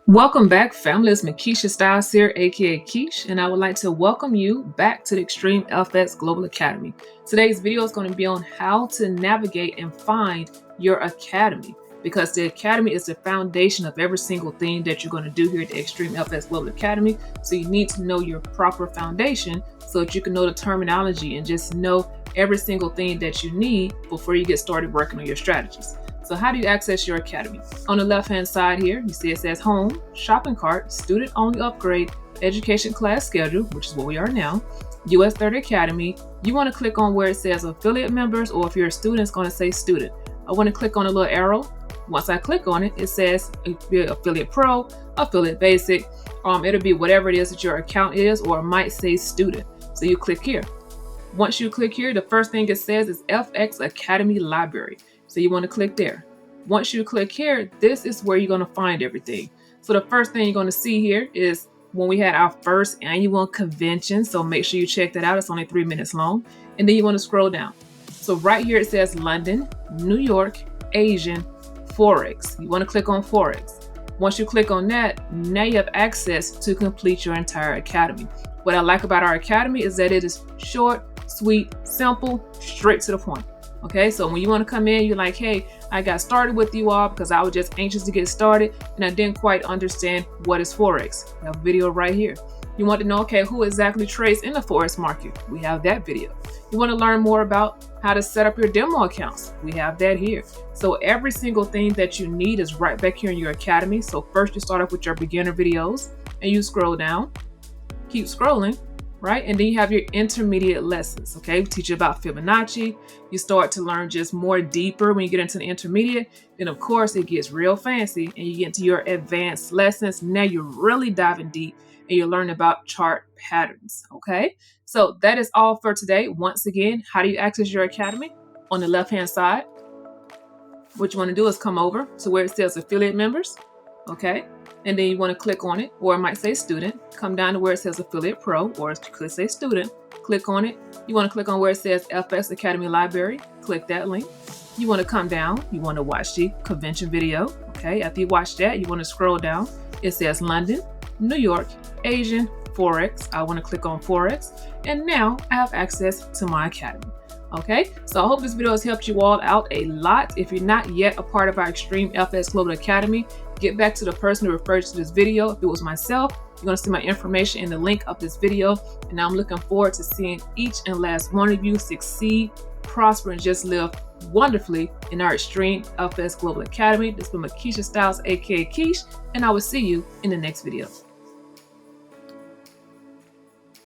Welcome back, family. It's Makisha Styles here, aka Keish, and I would like to welcome you back to the XtreamFx Global Academy. Today's video is going to be on how to navigate and find your academy, because the academy is the foundation of every single thing that you're going to do here at the XtreamFx Global Academy. So you need to know your proper foundation so that you can know the terminology and just know every single thing that you need before you get started working on your strategies. So how do you access your academy? On the left-hand side here, you see it says Home, Shopping Cart, Student Only Upgrade, Education Class Schedule, which is what we are now, US 30 Academy. You want to click on where it says Affiliate Members, or if you're a student, it's going to say Student. I want to click on a little arrow. Once I click on it, it says Affiliate Pro, Affiliate Basic. It'll be whatever it is that your account is, or it might say Student. So you click here. Once you click here, the first thing it says is FX Academy Library. So you want to click there. Once you click here, this is where you're going to find everything. So the first thing you're going to see here is when we had our first annual convention. So make sure you check that out. It's only 3 minutes long. And then you want to scroll down. So right here it says London, New York, Asian, Forex. You want to click on Forex. Once you click on that, now you have access to complete your entire academy. What I like about our academy is that it is short, sweet, simple, straight to the point. Okay, so when you want to come in, you're like, hey, I got started with you all because I was just anxious to get started and I didn't quite understand what is Forex. We have a video right here. You want to know, okay, who exactly trades in the Forex market? We have that video. You want to learn more about how to set up your demo accounts? We have that here. So every single thing that you need is right back here in your academy. So first you start off with your beginner videos and you scroll down, keep scrolling. Right? And then you have your intermediate lessons, okay? We teach you about Fibonacci. You start to learn just more deeper when you get into the intermediate. Then of course it gets real fancy and you get into your advanced lessons. Now you're really diving deep and you're learning about chart patterns, okay? So that is all for today. Once again, how do you access your academy? On the left-hand side, what you want to do is come over to where it says affiliate members, okay? And then you want to click on it, or it might say student. Come down to where it says affiliate pro, or it could say student. Click on it. You want to click on where it says FX Academy Library. Click that link. You want to come down. You want to watch the convention video. Okay. After you watch that, you want to scroll down. It says London, New York, Asian, Forex. I want to click on Forex. And now I have access to my academy. Okay, so I hope this video has helped you all out a lot. If you're not yet a part of our XtreamFx Global Academy, get back to the person who referred to this video. If it was myself, you're going to see my information in the link of this video. And I'm looking forward to seeing each and last one of you succeed, prosper, and just live wonderfully in our XtreamFx Global Academy. This has been Makisha Styles, aka Keish, and I will see you in the next video.